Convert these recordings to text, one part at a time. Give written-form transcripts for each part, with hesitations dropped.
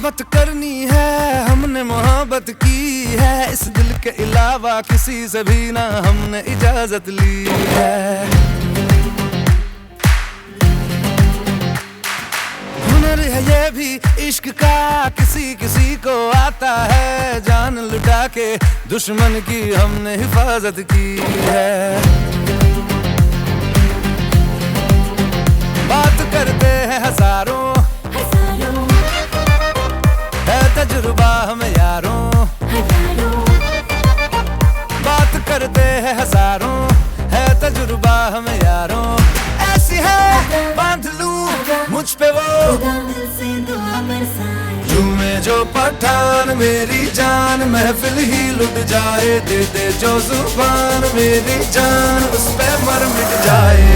मोहब्बत करनी है, हमने मोहब्बत की है। इस दिल के अलावा किसी से भी ना हमने इजाजत ली है। हुनर है ये भी इश्क का, किसी किसी को आता है। जान लुटा के दुश्मन की हमने हिफाजत की है। बात करते हैं हजारों, है तजुर्बा हमें यारों। बात करते हैं हजारों, है तजुर्बा हमें यारों। ऐसी है बांध लूं मुझ पे वो, झूमे जो पठान मेरी जान, महफिल ही लुट जाए। दे दे जो जुबान मेरी जान, उस पे मर मिट जाए।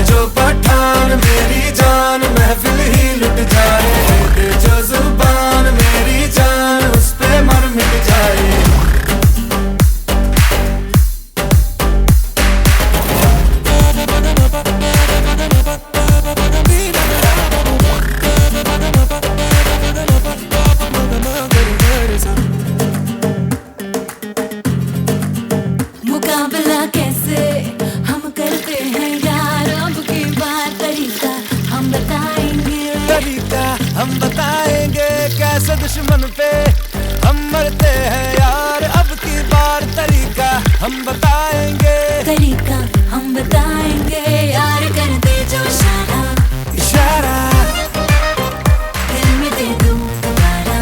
जो पठान मेरी जान, महफिल ही लुट जाए। दे दे जो जुबान मेरी जान, उस पे मर मिट जाए। मुकाबला कैसे हम करते हैं यार, अब की बार तरीका हम बताएंगे। तरीका हम बताएंगे, कैसे दुश्मन पे हम मरते हैं यार। अब की बार तरीका हम बताएंगे। तरीका हम बताएंगे यार, कर दे जो इशारा, इशारा दिल में दे दूं दोबारा।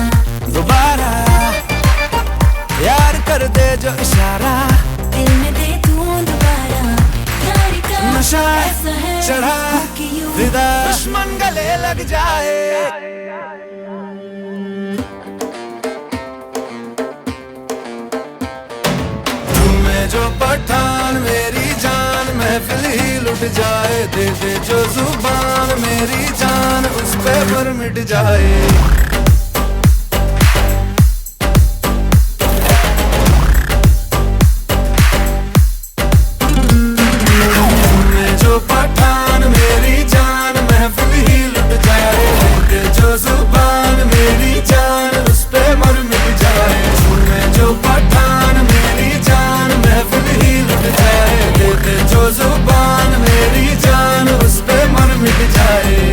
दोबारा यार कर दे जो इशारा, दिल में दे दूं दोबारा। यार का नशा ऐसा है चढ़ा कि यूं फिदा, दुश्मन गले लग जाए। झूमे जो पठान मेरी जान, महफिल ही लुट जाए। दे दे जो जुबान मेरी जान, उस पे मर मिट जाए। जुबान मेरी जान, उस पे मर मिट जाए।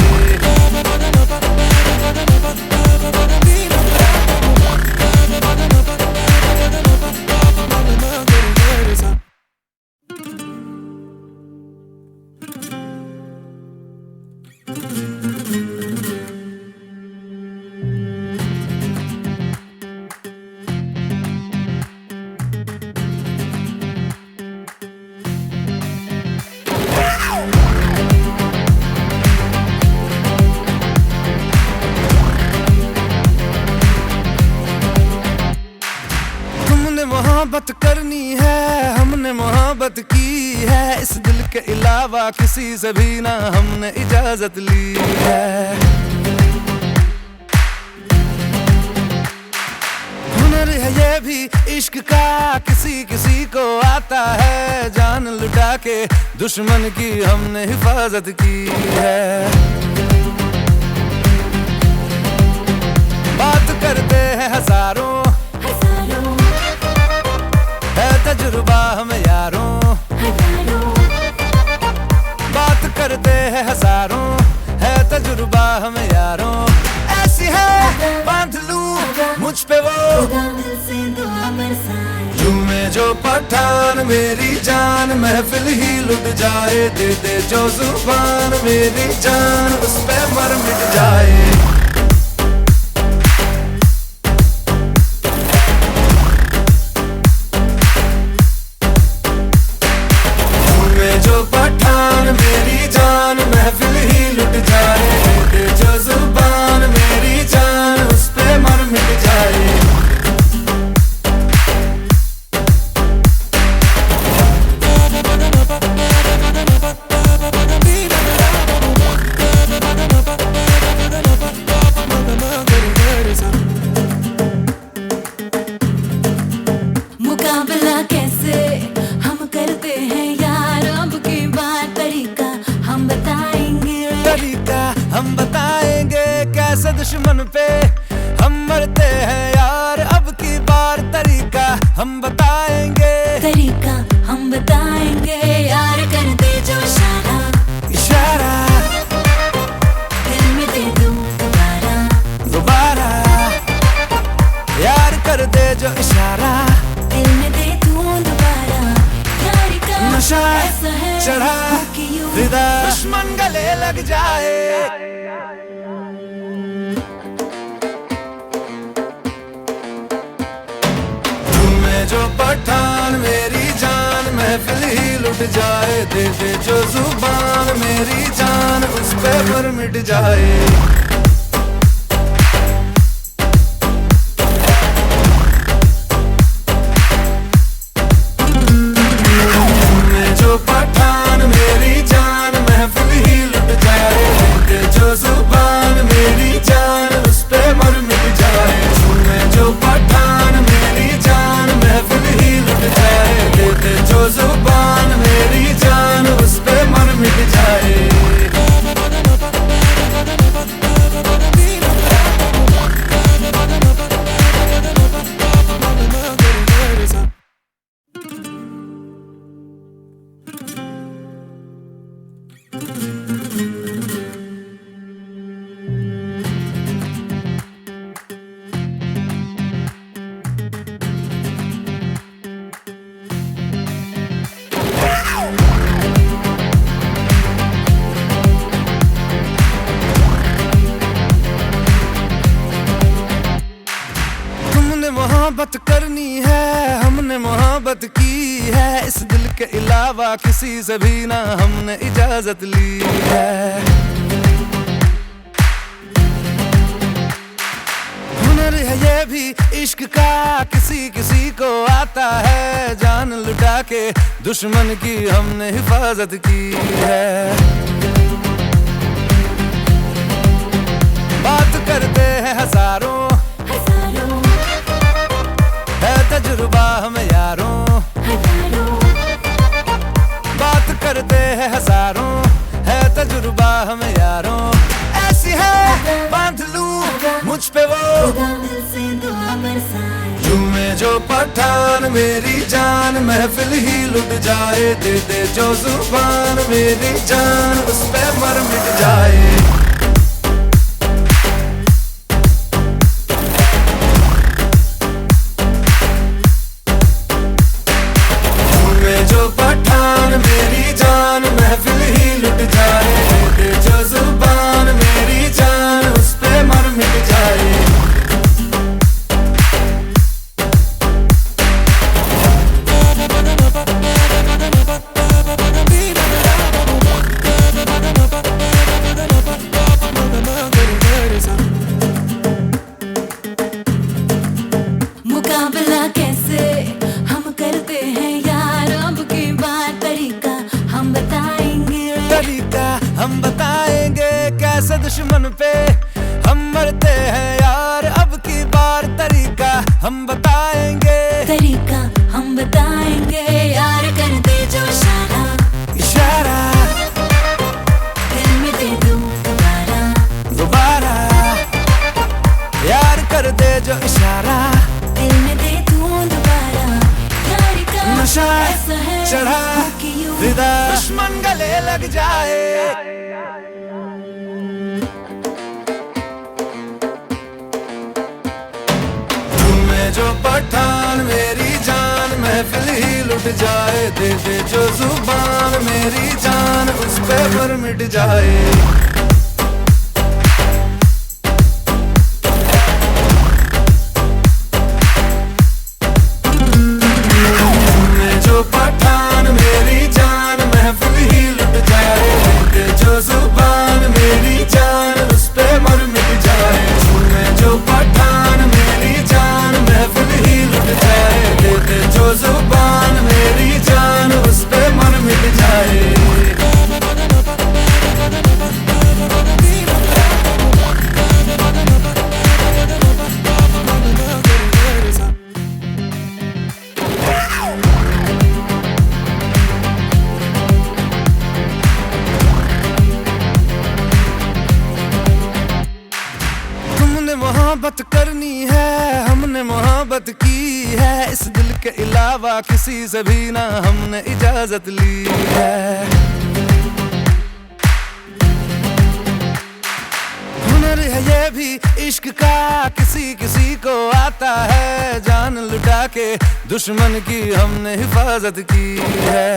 मोहब्बत करनी है, हमने मोहब्बत की है। इस दिल के अलावा किसी से भी ना हमने इजाजत ली है। हुनर है ये भी इश्क का, किसी किसी को आता है। जान लुटा के दुश्मन की हमने हिफाजत की है। बात करते हैं हजारों, है तजुर्बा हमें यारों। बात करते हैं हजारों, है तजुर्बा हमें यारों। ऐसी है बांध लूं मुझ पे वो, झूमे जो पठान मेरी जान, महफिल ही लुट जाए। दे दे जो जुबान मेरी जान, उस पे मर मिट जाए। जो पठान मेरी जान, महफिल ही लुट जाए। दे दे जो जुबान मेरी जान, उस पे मर मिट जाए। मुकाबला कैसे हम फिदा दुश्मन गले लग जाए। जो पठान मेरी जान महफिल ही लुट जाए, दे दे जो जुबान मेरी जान उस पे पर मिट जाए। जो पठान मेरी जान महफिल ही लुट जाए, दे दे जो जुबान मेरी जान उस पे पर मिट जाए। जो पठान मेरी जान महफिल ही लुट जाए, दे दे जो जुबान मेरी जान उस पे मर मिट जाए। मोहब्बत करनी है हमने मोहब्बत की है, इस दिल के अलावा किसी से भी ना हमने इजाजत ली है। हुनर है ये भी इश्क का, किसी किसी को आता है, जान लुटा के दुश्मन की हमने हिफाजत की है। बात करते हैं हजारों है तजुर्बा हम यारों, बात करते हैं हजारों है तजुर्बा हम यारों। ऐसी है बांध लूं मुझ पे वो झूमे जो पठान मेरी जान महफिल ही लुट जाए, दे दे जो जुबान मेरी जान उस पे मर मिट जाए। जो पठान मेरी जान महफिल ही लुट जाए, दे जो जुबान मेरी जान उस पे मर मिट जाए। मुकाबला कैसे हम करते हैं यार, अब की बार तरीका हम बताएंगे कैसे दुश्मन पे हम मरते हैं यार, अब की बार तरीका हम बताएंगे। तरीका हम बताएंगे यार, कर दे जो इशारा दिल में दे दूं दोबारा यार, कर दे जो इशारा दिल में दे दूं दोबारा। यार का नशा ऐसा है चढ़ा फिदा दुश्मन गले लग जाए। जो पठान मेरी जान महफिल ही लुट जाए, दे दे जो जुबान मेरी जान उस पे पर मिट जाए। जो पठान मेरी जान महफिल ही लुट जाए, दे दे जो जुबान मेरी जान उस पे मर मिट जाए। जो पठान मेरी जान महफिल ही लुट जाए, दे दे जो जुबान मेरी जान उस पे मर मिट जाए। मोहब्बत करनी है हमने मोहब्बत की है, इस दिल के अलावा किसी से भी ना हमने इजाजत ली है। हुनर है ये भी इश्क का, किसी किसी को आता है, जान लुटा के दुश्मन की हमने हिफाजत की है।